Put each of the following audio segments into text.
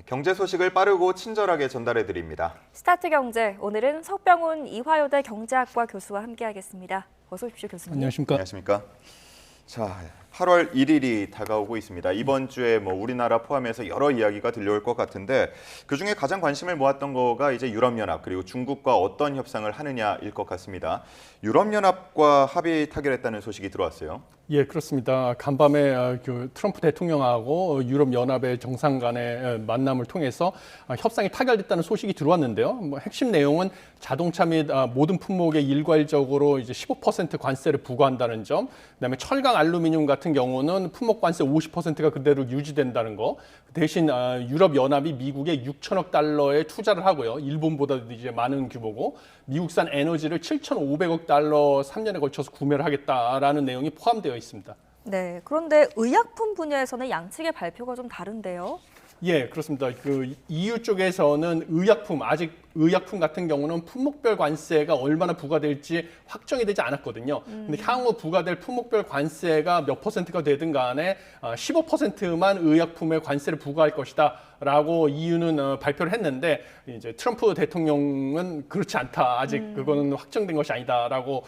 경제 소식을 빠르고 친절하게 전달해 드립니다. 스타트 경제, 오늘은 석병훈 이화여대 경제학과 교수와 함께하겠습니다. 어서 오십시오, 교수님. 안녕하십니까? 안녕하십니까? 자, 8월 1일이 다가오고 있습니다. 이번 주에 우리나라 포함해서 여러 이야기가 들려올 것 같은데 그중에 가장 관심을 모았던 거가 이제 유럽연합 그리고 중국과 어떤 협상을 하느냐일 것 같습니다. 유럽연합과 합의 타결했다는 소식이 들어왔어요. 예, 그렇습니다. 간밤에 트럼프 대통령하고 유럽연합의 정상 간의 만남을 통해서 협상이 타결됐다는 소식이 들어왔는데요. 핵심 내용은 자동차 및 모든 품목에 일괄적으로 이제 15% 관세를 부과한다는 점, 그다음에 철강, 알루미늄 같은 경우는 품목 관세 50%가 그대로 유지된다는 거. 대신 유럽연합이 미국에 6천억 달러의 투자를 하고요. 일본보다도 이제 많은 규모고 미국산 에너지를 7,500억 달러 3년에 걸쳐서 구매를 하겠다라는 내용이 포함되어 있습니다. 네, 그런데 의약품 분야에서는 양측의 발표가 좀 다른데요. 예, 그렇습니다. 그 EU 쪽에서는 의약품 같은 경우는 품목별 관세가 얼마나 부과될지 확정이 되지 않았거든요. 근데 향후 부과될 품목별 관세가 몇 퍼센트가 되든 간에 15%만 의약품에 관세를 부과할 것이다라고 EU는 발표를 했는데 이제 트럼프 대통령은 그렇지 않다. 아직 그거는 확정된 것이 아니다라고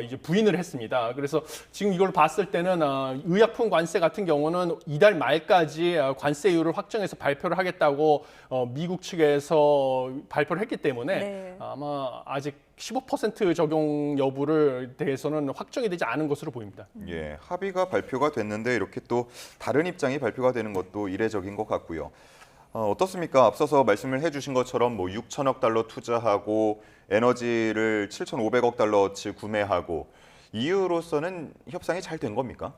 이제 부인을 했습니다. 그래서 지금 이걸 봤을 때는 의약품 관세 같은 경우는 이달 말까지 관세율을 확정해서 발표를 하겠다고 미국 측에서 발표를 했기 때문에 네. 아마 아직 15% 적용 여부를 대해서는 확정이 되지 않은 것으로 보입니다. 예, 합의가 발표가 됐는데 이렇게 또 다른 입장이 발표가 되는 것도 이례적인 것 같고요. 어떻습니까? 앞서서 말씀을 해주신 것처럼 6천억 달러 투자하고 에너지를 7,500억 달러어치 구매하고 EU로서는 협상이 잘 된 겁니까?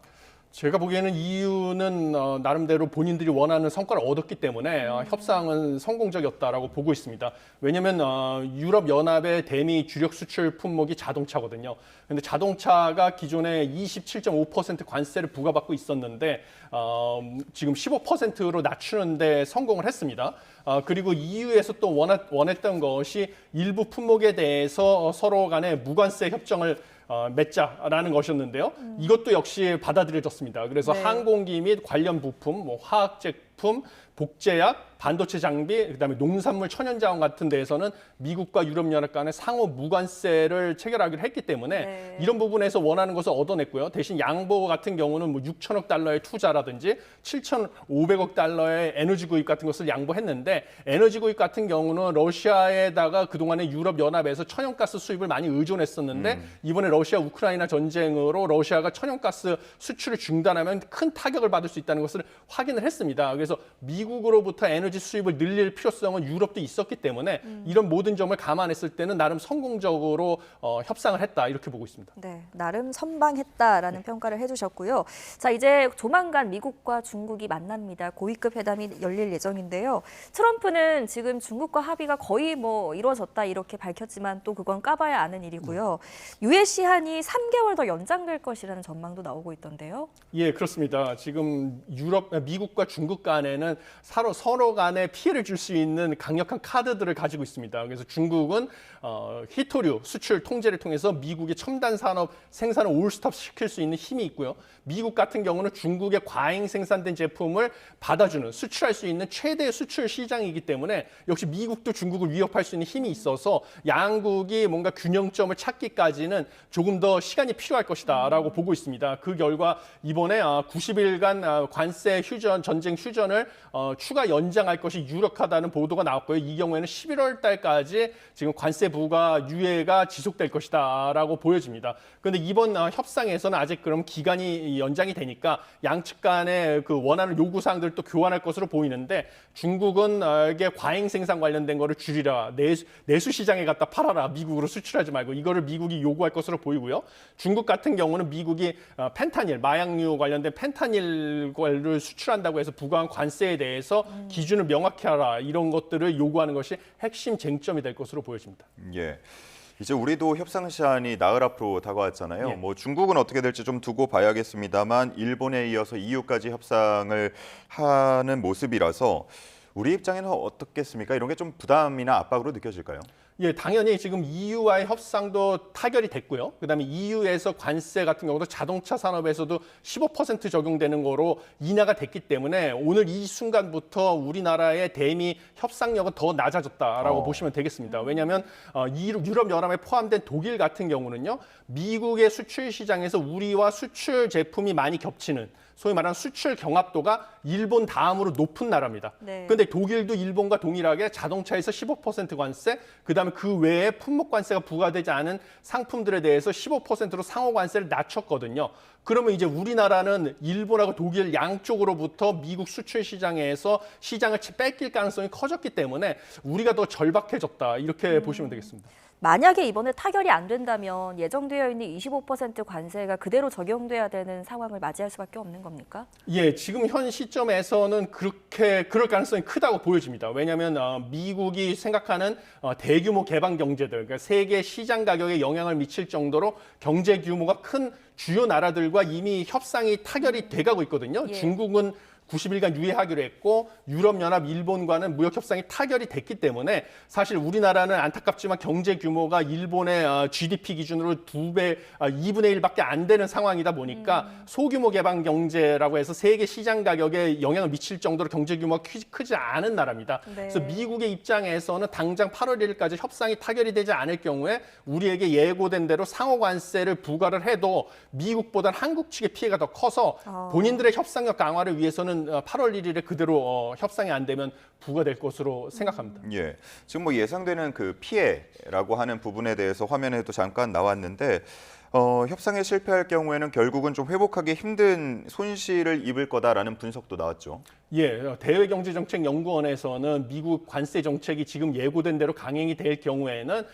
제가 보기에는 EU는 나름대로 본인들이 원하는 성과를 얻었기 때문에 협상은 성공적이었다라고 보고 있습니다. 왜냐하면 유럽연합의 대미 주력 수출 품목이 자동차거든요. 근데 자동차가 기존에 27.5% 관세를 부과받고 있었는데 지금 15%로 낮추는데 성공을 했습니다. 그리고 EU에서 또 원했던 것이 일부 품목에 대해서 서로 간에 무관세 협정을 맺자라는 것이었는데요. 이것도 역시 받아들여졌습니다. 그래서 네. 항공기 및 관련 부품, 화학 제품, 복제약, 반도체 장비, 그다음에 농산물, 천연자원 같은 데에서는 미국과 유럽연합 간의 상호 무관세를 체결하기로 했기 때문에 네. 이런 부분에서 원하는 것을 얻어냈고요. 대신 양보 같은 경우는 6천억 달러의 투자라든지 7,500억 달러의 에너지 구입 같은 것을 양보했는데 에너지 구입 같은 경우는 러시아에다가 그동안에 유럽연합에서 천연가스 수입을 많이 의존했었는데 이번에 러시아 우크라이나 전쟁으로 러시아가 천연가스 수출을 중단하면 큰 타격을 받을 수 있다는 것을 확인을 했습니다. 그래서 미국으로부터 에너지 수입을 늘릴 필요성은 유럽도 있었기 때문에 이런 모든 점을 감안했을 때는 나름 성공적으로 협상을 했다 이렇게 보고 있습니다. 네, 나름 선방했다라는 평가를 해주셨고요. 자, 이제 조만간 미국과 중국이 만납니다. 고위급 회담이 열릴 예정인데요. 트럼프는 지금 중국과 합의가 거의 이루어졌다 이렇게 밝혔지만 또 그건 까봐야 아는 일이고요. 유예 시한이 3개월 더 연장될 것이라는 전망도 나오고 있던데요. 예, 그렇습니다. 지금 미국과 중국 간에는 서로 간에 피해를 줄 수 있는 강력한 카드들을 가지고 있습니다. 그래서 중국은 히토류 수출 통제를 통해서 미국의 첨단 산업 생산을 올스톱 시킬 수 있는 힘이 있고요. 미국 같은 경우는 중국의 과잉 생산된 제품을 받아주는 수출할 수 있는 최대 수출 시장이기 때문에 역시 미국도 중국을 위협할 수 있는 힘이 있어서 양국이 뭔가 균형점을 찾기까지는 조금 더 시간이 필요할 것이다라고 보고 있습니다. 그 결과 이번에 90일간 관세 휴전, 전쟁 휴전을 추가 연장할 것이 유력하다는 보도가 나왔고요. 이 경우에는 11월 달까지 지금 관세 부과 유예가 지속될 것이다라고 보여집니다. 그런데 이번 협상에서는 아직 그럼 기간이 연장이 되니까 양측 간의 그 원하는 요구 사항들을 또 교환할 것으로 보이는데 중국은 이게 과잉 생산 관련된 거를 줄이라, 내수 시장에 갖다 팔아라, 미국으로 수출하지 말고 이거를 미국이 요구할 것으로 보이고요. 중국 같은 경우는 미국이 펜타닐, 마약류 관련된 펜타닐을 수출한다고 해서 부과한 관세에 대해서 기준을 명확히 하라 이런 것들을 요구하는 것이 핵심 쟁점이 될 것으로 보여집니다. 예. 이제 우리도 협상 시한이 나흘 앞으로 다가왔잖아요. 예. 중국은 어떻게 될지 좀 두고 봐야겠습니다만 일본에 이어서 EU까지 협상을 하는 모습이라서 우리 입장에는 어떻겠습니까? 이런 게 좀 부담이나 압박으로 느껴질까요? 예, 당연히 지금 EU와의 협상도 타결이 됐고요. 그다음에 EU에서 관세 같은 경우도 자동차 산업에서도 15% 적용되는 거로 인하가 됐기 때문에 오늘 이 순간부터 우리나라의 대미 협상력은 더 낮아졌다라고 보시면 되겠습니다. 왜냐하면 유럽연합에 포함된 독일 같은 경우는요, 미국의 수출 시장에서 우리와 수출 제품이 많이 겹치는 소위 말하는 수출 경합도가 일본 다음으로 높은 나라입니다. 네. 근데 독일도 일본과 동일하게 자동차에서 15% 관세, 그다음에 그 외에 품목 관세가 부과되지 않은 상품들에 대해서 15%로 상호 관세를 낮췄거든요. 그러면 이제 우리나라는 일본하고 독일 양쪽으로부터 미국 수출 시장에서 시장을 뺏길 가능성이 커졌기 때문에 우리가 더 절박해졌다 이렇게 보시면 되겠습니다. 만약에 이번에 타결이 안 된다면 예정되어 있는 25% 관세가 그대로 적용돼야 되는 상황을 맞이할 수밖에 없는 겁니까? 예, 지금 현 시점에서는 그럴 가능성이 크다고 보여집니다. 왜냐하면 미국이 생각하는 대규모 개방 경제들, 그러니까 세계 시장 가격에 영향을 미칠 정도로 경제 규모가 큰 주요 나라들과 이미 협상이 타결이 돼가고 있거든요. 예. 중국은 90일간 유예하기로 했고 유럽연합, 일본과는 무역 협상이 타결이 됐기 때문에 사실 우리나라는 안타깝지만 경제 규모가 일본의 GDP 기준으로 2배, 2분의 1밖에 안 되는 상황이다 보니까 소규모 개방 경제라고 해서 세계 시장 가격에 영향을 미칠 정도로 경제 규모가 크지 않은 나라입니다. 네. 그래서 미국의 입장에서는 당장 8월 1일까지 협상이 타결이 되지 않을 경우에 우리에게 예고된 대로 상호 관세를 부과를 해도 미국보다는 한국 측의 피해가 더 커서 본인들의 협상력 강화를 위해서는 8월 1일에 그대로 협상이 안 되면 부과될 것으로 생각합니다. 예, 지금 뭐 예상되는 그 피해라고 하는 부분에 대해서 화면에도 잠깐 나왔는데 협상에 실패할 경우에는 결국은 좀 회복하기 힘든 손실을 입을 거다라는 분석도 나왔죠. 예, 대외경제정책연구원에서는 미국 관세 정책이 지금 예고된 대로 강행이 될 경우에는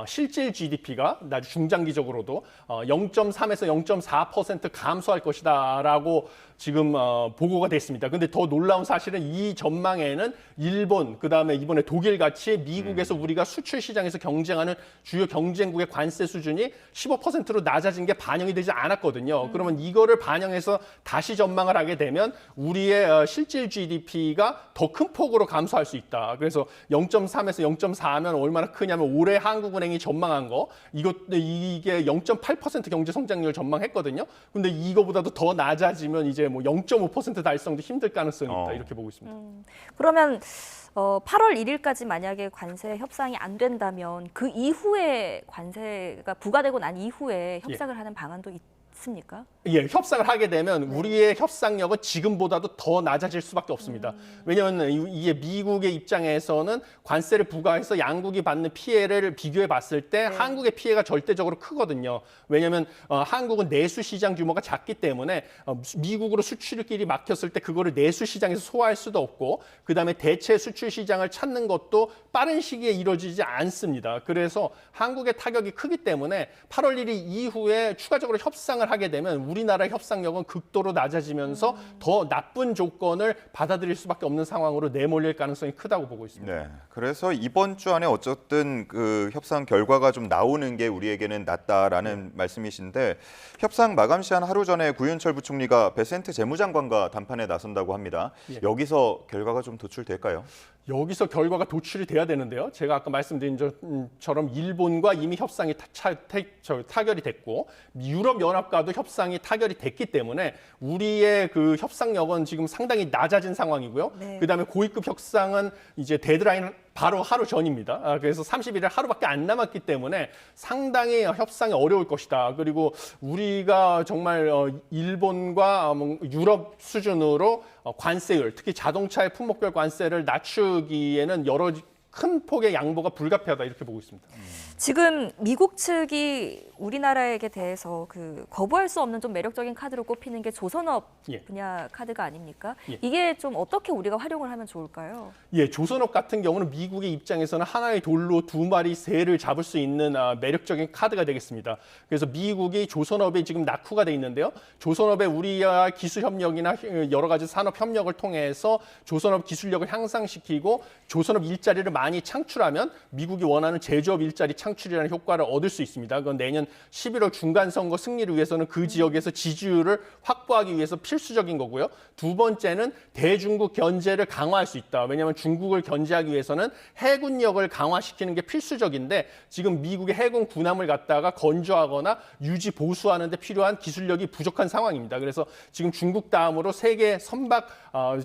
실질 GDP가 아주 중장기적으로도 0.3에서 0.4% 감소할 것이다라고 지금 보고가 됐습니다. 근데 더 놀라운 사실은 이 전망에는 일본, 그다음에 이번에 독일 같이 미국에서 우리가 수출 시장에서 경쟁하는 주요 경쟁국의 관세 수준이 15%로 낮아진 게 반영이 되지 않았거든요. 그러면 이거를 반영해서 다시 전망을 하게 되면 우리의 실질 GDP가 더 큰 폭으로 감소할 수 있다. 그래서 0.3에서 0.4면 얼마나 크냐면 올해 한국은행이 전망한 거 이게 0.8% 경제 성장률 전망했거든요. 근데 이거보다도 더 낮아지면 이제 뭐 0.5% 달성도 힘들 가능성이 있다. 이렇게 보고 있습니다. 그러면 8월 1일까지 만약에 관세 협상이 안 된다면 그 이후에 관세가 부과되고 난 이후에 협상을 하는 방안도 있습니까? 예, 협상을 하게 되면 우리의 협상력은 지금보다도 더 낮아질 수밖에 없습니다. 왜냐하면 이게 미국의 입장에서는 관세를 부과해서 양국이 받는 피해를 비교해 봤을 때 한국의 피해가 절대적으로 크거든요. 왜냐하면 한국은 내수 시장 규모가 작기 때문에 미국으로 수출길이 막혔을 때 그거를 내수 시장에서 소화할 수도 없고 그다음에 대체 수출 시장을 찾는 것도 빠른 시기에 이루어지지 않습니다. 그래서 한국의 타격이 크기 때문에 8월 1일 이후에 추가적으로 협상을 하게 되면 우리나라 협상력은 극도로 낮아지면서 더 나쁜 조건을 받아들일 수밖에 없는 상황으로 내몰릴 가능성이 크다고 보고 있습니다. 네, 그래서 이번 주 안에 어쨌든 그 협상 결과가 좀 나오는 게 우리에게는 낫다라는 말씀이신데 협상 마감 시한 하루 전에 구윤철 부총리가 베센트 재무장관과 담판에 나선다고 합니다. 여기서 결과가 좀 도출될까요? 여기서 결과가 도출이 돼야 되는데요. 제가 아까 말씀드린 것처럼 일본과 이미 협상이 타결이 됐고 유럽연합과도 협상이 타결이 됐기 때문에 우리의 그 협상력은 지금 상당히 낮아진 상황이고요. 네. 그다음에 고위급 협상은 이제 데드라인 바로 하루 전입니다. 그래서 30일에 하루밖에 안 남았기 때문에 상당히 협상이 어려울 것이다. 그리고 우리가 정말 일본과 유럽 수준으로 관세율, 특히 자동차의 품목별 관세를 낮추기에는 여러 큰 폭의 양보가 불가피하다 이렇게 보고 있습니다. 지금 미국 측이 우리나라에게 대해서 그 거부할 수 없는 좀 매력적인 카드로 꼽히는 게 조선업 분야 카드가 아닙니까? 이게 좀 어떻게 우리가 활용을 하면 좋을까요? 예, 조선업 같은 경우는 미국의 입장에서는 하나의 돌로 두 마리 새를 잡을 수 있는 매력적인 카드가 되겠습니다. 그래서 미국이 조선업에 지금 낙후가 돼 있는데요. 조선업에 우리와 기술 협력이나 여러 가지 산업 협력을 통해서 조선업 기술력을 향상시키고 조선업 일자리를 많이 창출하면 미국이 원하는 제조업 일자리 창출이라는 효과를 얻을 수 있습니다. 그건 내년 11월 중간 선거 승리를 위해서는 그 지역에서 지지율을 확보하기 위해서 필수적인 거고요. 두 번째는 대중국 견제를 강화할 수 있다. 왜냐하면 중국을 견제하기 위해서는 해군력을 강화시키는 게 필수적인데 지금 미국의 해군 군함을 갖다가 건조하거나 유지 보수하는 데 필요한 기술력이 부족한 상황입니다. 그래서 지금 중국 다음으로 세계 선박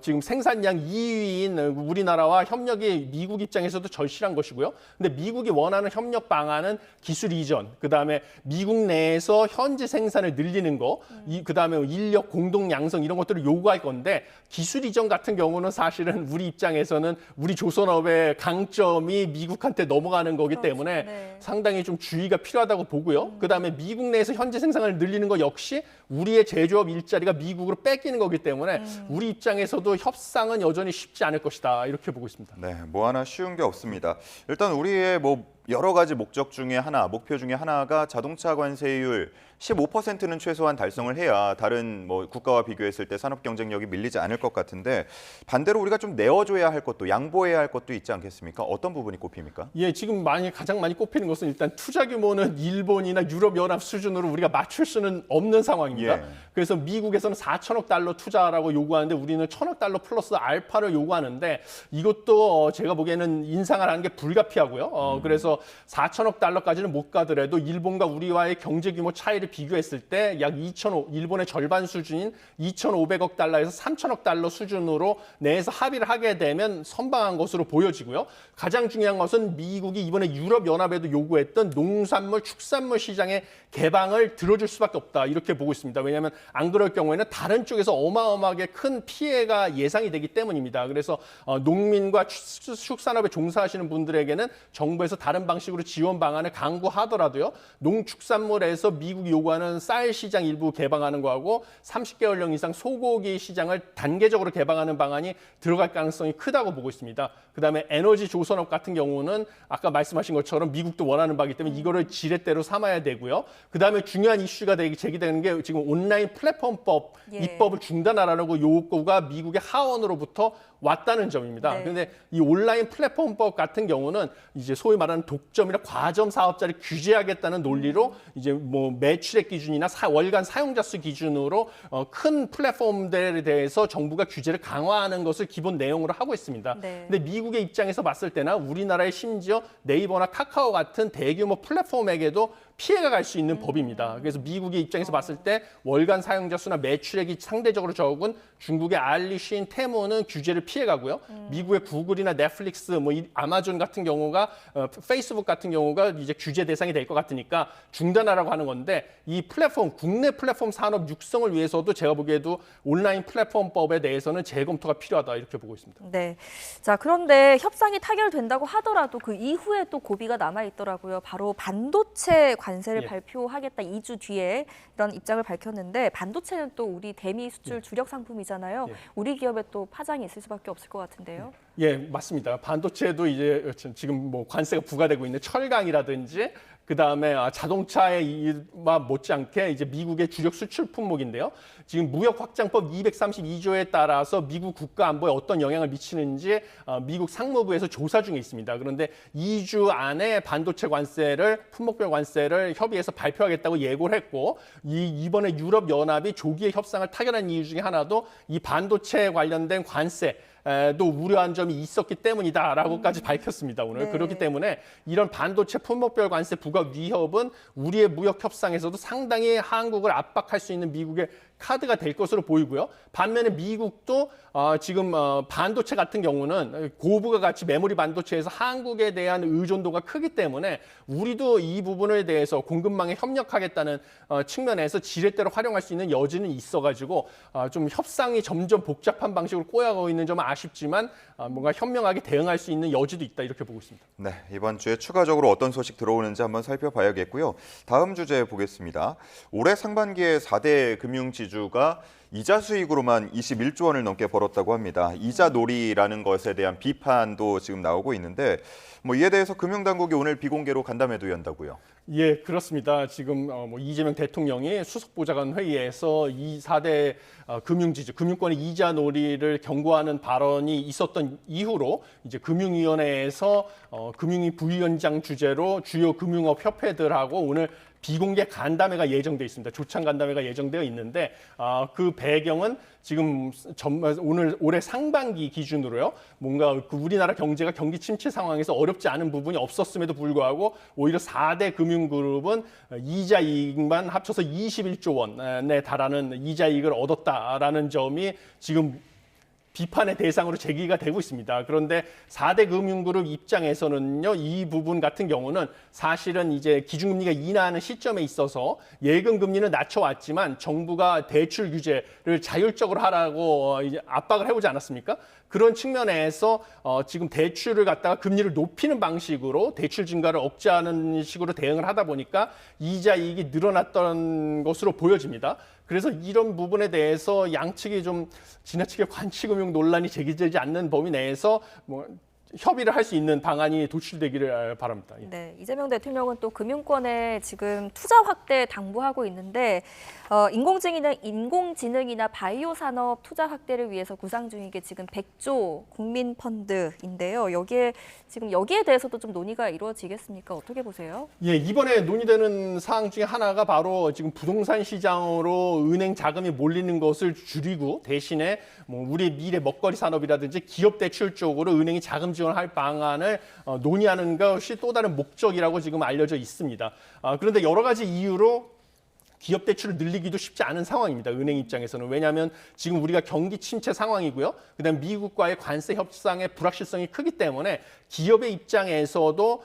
지금 생산량 2위인 우리나라와 협력이 미국 입장에서도 절실한 것이고요. 근데 미국이 원하는 협력 방안은 기술 이전, 그다음에 미국 내에서 현지 생산을 늘리는 거, 그다음에 인력 공동 양성 이런 것들을 요구할 건데 기술 이전 같은 경우는 사실은 우리 입장에서는 우리 조선업의 강점이 미국한테 넘어가는 거기 때문에 네. 상당히 좀 주의가 필요하다고 보고요. 그다음에 미국 내에서 현지 생산을 늘리는 거 역시 우리의 제조업 일자리가 미국으로 뺏기는 거기 때문에 우리 입장에서도 협상은 여전히 쉽지 않을 것이다 이렇게 보고 있습니다. 네, 뭐 하나 쉬운 게 없습니다. 일단 우리의 뭐 여러 가지 목적 중에 하나, 목표 중에 하나가 자동차 관세율 15%는 최소한 달성을 해야 다른 뭐 국가와 비교했을 때 산업 경쟁력이 밀리지 않을 것 같은데 반대로 우리가 좀 내어줘야 할 것도 양보해야 할 것도 있지 않겠습니까? 어떤 부분이 꼽힙니까? 예, 지금 가장 많이 꼽히는 것은 일단 투자 규모는 일본이나 유럽 연합 수준으로 우리가 맞출 수는 없는 상황입니다. 예. 그래서 미국에서는 4천억 달러 투자라고 요구하는데 우리는 1,000억 달러 플러스 알파를 요구하는데 이것도 제가 보기에는 인상을 하는 게 불가피하고요. 그래서 4천억 달러까지는 못 가더라도 일본과 우리와의 경제 규모 차이를 비교했을 때 약 일본의 절반 수준인 2,500억 달러에서 3천억 달러 수준으로 내에서 합의를 하게 되면 선방한 것으로 보여지고요. 가장 중요한 것은 미국이 이번에 유럽 연합에도 요구했던 농산물, 축산물 시장의 개방을 들어줄 수밖에 없다 이렇게 보고 있습니다. 왜냐하면 안 그럴 경우에는 다른 쪽에서 어마어마하게 큰 피해가 예상이 되기 때문입니다. 그래서 농민과 축산업에 종사하시는 분들에게는 정부에서 다른 방식으로 지원 방안을 강구하더라도요. 농축산물에서 미국이 요구하는 쌀 시장 일부 개방하는 거하고 30개월령 이상 소고기 시장을 단계적으로 개방하는 방안이 들어갈 가능성이 크다고 보고 있습니다. 그다음에 에너지 조선업 같은 경우는 아까 말씀하신 것처럼 미국도 원하는 바이기 때문에 이거를 지렛대로 삼아야 되고요. 그다음에 중요한 이슈가 제기되는 게 지금 온라인 플랫폼법 예. 입법을 중단하라고 요구가 미국의 하원으로부터 왔다는 점입니다. 네. 그런데 이 온라인 플랫폼법 같은 경우는 이제 소위 말하는 독점이나 과점 사업자를 규제하겠다는 논리로 이제 뭐 매출액 기준이나 월간 사용자 수 기준으로 큰 플랫폼들에 대해서 정부가 규제를 강화하는 것을 기본 내용으로 하고 있습니다. 네. 근데 미국의 입장에서 봤을 때나 우리나라의 심지어 네이버나 카카오 같은 대규모 플랫폼에게도 피해가 갈 수 있는 법입니다. 그래서 미국의 입장에서 봤을 때 월간 사용자 수나 매출액이 상대적으로 적은 중국의 알리신, 테무는 규제를 피해가고요. 미국의 구글이나 넷플릭스, 뭐 아마존 같은 경우가 페이스북 같은 경우가 이제 규제 대상이 될 것 같으니까 중단하라고 하는 건데 이 플랫폼, 국내 플랫폼 산업 육성을 위해서도 제가 보기에도 온라인 플랫폼법에 대해서는 재검토가 필요하다 이렇게 보고 있습니다. 네. 자, 그런데 협상이 타결된다고 하더라도 그 이후에 또 고비가 남아 있더라고요. 바로 반도체 관세를 예. 발표하겠다 2주 뒤에 이런 입장을 밝혔는데 반도체는 또 우리 대미 수출 주력 상품이잖아요. 예. 우리 기업에 또 파장이 있을 수밖에 없을 것 같은데요. 예, 맞습니다. 반도체도 이제 지금 뭐 관세가 부과되고 있는 철강이라든지 그다음에 자동차에 못지않게 이제 미국의 주력 수출 품목인데요. 지금 무역 확장법 232조에 따라서 미국 국가 안보에 어떤 영향을 미치는지 미국 상무부에서 조사 중에 있습니다. 그런데 2주 안에 반도체 관세를 품목별 관세를 협의해서 발표하겠다고 예고를 했고 이번에 유럽 연합이 조기에 협상을 타결한 이유 중에 하나도 이 반도체 관련된 관세 또 우려한 점이 있었기 때문이다라고까지 밝혔습니다. 오늘. 네. 그렇기 때문에 이런 반도체 품목별 관세 부과 위협은 우리의 무역 협상에서도 상당히 한국을 압박할 수 있는 미국의 카드가 될 것으로 보이고요. 반면에 미국도 지금 반도체 같은 경우는 고부가 가치 메모리 반도체에서 한국에 대한 의존도가 크기 때문에 우리도 이 부분에 대해서 공급망에 협력하겠다는 측면에서 지렛대로 활용할 수 있는 여지는 있어가지고 좀 협상이 점점 복잡한 방식으로 꼬여가고 있는 점은 아쉽지만 뭔가 현명하게 대응할 수 있는 여지도 있다 이렇게 보고 있습니다. 네, 이번 주에 추가적으로 어떤 소식 들어오는지 한번 살펴봐야겠고요. 다음 주제 보겠습니다. 올해 상반기에 4대 금융지주가 이자 수익으로만 21조 원을 넘게 벌었다고 합니다. 이자 놀이라는 것에 대한 비판도 지금 나오고 있는데 뭐 이에 대해서 금융당국이 오늘 비공개로 간담회도 연다고요. 예, 그렇습니다. 지금 뭐 이재명 대통령이 수석보좌관 회의에서 이 4대 금융지주, 금융권의 이자 놀이를 경고하는 발언이 있었던 이후로 이제 금융위원회에서 금융위 부위원장 주재로 주요 금융업 협회들하고 오늘 비공개 간담회가 예정돼 있습니다. 조찬 간담회가 예정되어 있는데 그 배경은 지금 올해 상반기 기준으로요. 뭔가 그 우리나라 경제가 경기 침체 상황에서 어렵지 않은 부분이 없었음에도 불구하고 오히려 4대 금융그룹은 이자 이익만 합쳐서 21조 원에 달하는 이자 이익을 얻었다라는 점이 지금 비판의 대상으로 제기가 되고 있습니다. 그런데 4대 금융그룹 입장에서는요, 이 부분 같은 경우는 사실은 이제 기준금리가 인하하는 시점에 있어서 예금 금리는 낮춰왔지만 정부가 대출 규제를 자율적으로 하라고 이제 압박을 해오지 않았습니까? 그런 측면에서 지금 대출을 갖다가 금리를 높이는 방식으로 대출 증가를 억제하는 식으로 대응을 하다 보니까 이자 이익이 늘어났던 것으로 보여집니다. 그래서 이런 부분에 대해서 양측이 좀 지나치게 관치금융 논란이 제기되지 않는 범위 내에서 뭐 협의를 할 수 있는 방안이 도출되기를 바랍니다. 예. 네, 이재명 대통령은 또 금융권에 지금 투자 확대 당부하고 있는데 인공지능이나 바이오 산업 투자 확대를 위해서 구상 중인 게 지금 100조 국민 펀드인데요. 여기에 대해서도 좀 논의가 이루어지겠습니까? 어떻게 보세요? 예, 이번에 논의되는 사항 중에 하나가 바로 지금 부동산 시장으로 은행 자금이 몰리는 것을 줄이고 대신에 뭐 우리 미래 먹거리 산업이라든지 기업 대출 쪽으로 은행이 자금 지원할 방안을 논의하는 것이 또 다른 목적이라고 지금 알려져 있습니다. 그런데 여러 가지 이유로 기업 대출을 늘리기도 쉽지 않은 상황입니다. 은행 입장에서는. 왜냐하면 지금 우리가 경기 침체 상황이고요. 그다음 미국과의 관세 협상의 불확실성이 크기 때문에 기업의 입장에서도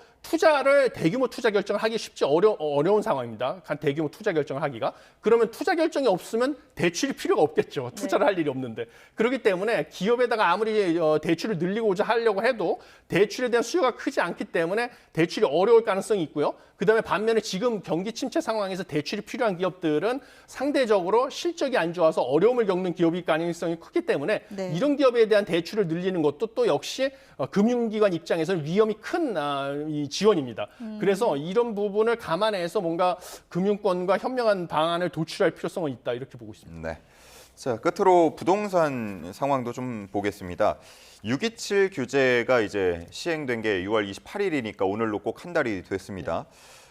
대규모 투자 결정을 하기 쉽지 어려운 상황입니다. 대규모 투자 결정을 하기가. 그러면 투자 결정이 없으면 대출이 필요가 없겠죠. 투자를 할 일이 없는데. 그렇기 때문에 기업에다가 아무리 대출을 늘리고자 하려고 해도 대출에 대한 수요가 크지 않기 때문에 대출이 어려울 가능성이 있고요. 그다음에 반면에 지금 경기 침체 상황에서 대출이 필요한 기업들은 상대적으로 실적이 안 좋아서 어려움을 겪는 기업일 가능성이 크기 때문에 네. 이런 기업에 대한 대출을 늘리는 것도 또 역시 금융기관 입장에서는 위험이 큰 지원입니다. 그래서 이런 부분을 감안해서 뭔가 금융권과 현명한 방안을 도출할 필요성은 있다 이렇게 보고 있습니다. 네. 자, 끝으로 부동산 상황도 좀 보겠습니다. 627 규제가 이제 시행된 게 6월 28일이니까 오늘로 꼭 한 달이 됐습니다.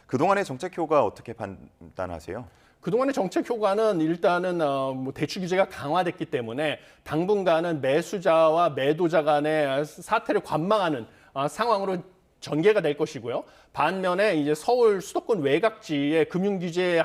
그동안의 정책 효과 어떻게 판단하세요? 그동안의 정책 효과는 일단은 뭐 대출 규제가 강화됐기 때문에 당분간은 매수자와 매도자 간의 사태를 관망하는 상황으로 전개가 될 것이고요. 반면에 이제 서울 수도권 외곽지의 금융 규제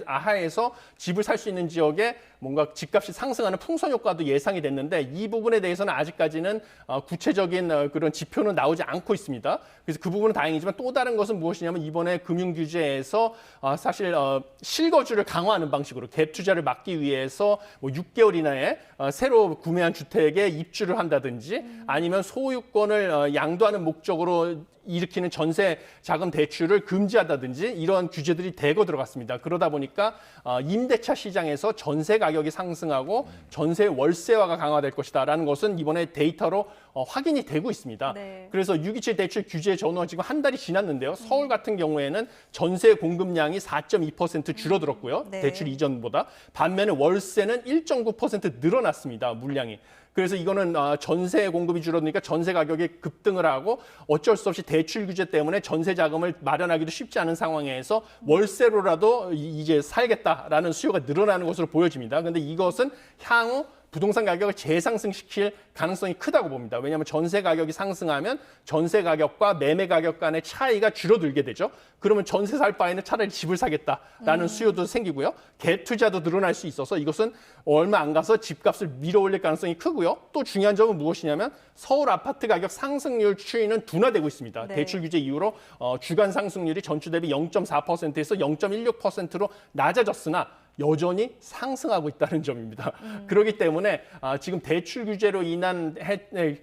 하에서 집을 살 수 있는 지역에 뭔가 집값이 상승하는 풍선 효과도 예상이 됐는데 이 부분에 대해서는 아직까지는 구체적인 그런 지표는 나오지 않고 있습니다. 그래서 그 부분은 다행이지만 또 다른 것은 무엇이냐면 이번에 금융 규제에서 사실 실거주를 강화하는 방식으로 갭 투자를 막기 위해서 뭐 6개월 이내에 새로 구매한 주택에 입주를 한다든지 아니면 소유권을 양도하는 목적으로 일으키는 전세 자금 대출을 금지한다든지 이런 규제들이 대거 들어갔습니다. 그러다 보니까 임대차 시장에서 전세 가격이 상승하고 전세 월세화가 강화될 것이다라는 것은 이번에 데이터로 확인이 되고 있습니다. 네. 그래서 627 대출 규제 전후가 지금 한 달이 지났는데요. 서울 같은 경우에는 전세 공급량이 4.2% 줄어들었고요. 네. 대출 이전보다. 반면에 월세는 1.9% 늘어났습니다. 물량이. 그래서 이거는 전세 공급이 줄어드니까 전세 가격이 급등을 하고 어쩔 수 없이 대출 규제 때문에 전세 자금을 마련하기도 쉽지 않은 상황에서 월세로라도 이제 살겠다라는 수요가 늘어나는 것으로 보여집니다. 그런데 이것은 향후 부동산 가격을 재상승시킬 가능성이 크다고 봅니다. 왜냐하면 전세 가격이 상승하면 전세 가격과 매매 가격 간의 차이가 줄어들게 되죠. 그러면 전세 살 바에는 차라리 집을 사겠다라는 수요도 생기고요. 갭 투자도 늘어날 수 있어서 이것은 얼마 안 가서 집값을 밀어올릴 가능성이 크고요. 또 중요한 점은 무엇이냐면 서울 아파트 가격 상승률 추이는 둔화되고 있습니다. 네. 대출 규제 이후로 주간 상승률이 전주 대비 0.4%에서 0.16%로 낮아졌으나 여전히 상승하고 있다는 점입니다. 그렇기 때문에 지금 대출 규제로 인한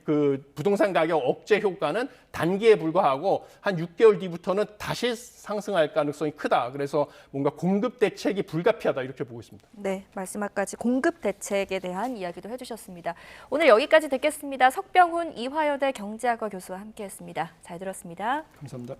그 부동산 가격 억제 효과는 단기에 불과하고 한 6개월 뒤부터는 다시 상승할 가능성이 크다. 그래서 뭔가 공급 대책이 불가피하다 이렇게 보고 있습니다. 네, 마지막까지 공급 대책에 대한 이야기도 해주셨습니다. 오늘 여기까지 듣겠습니다. 석병훈 이화여대 경제학과 교수와 함께했습니다. 잘 들었습니다. 감사합니다.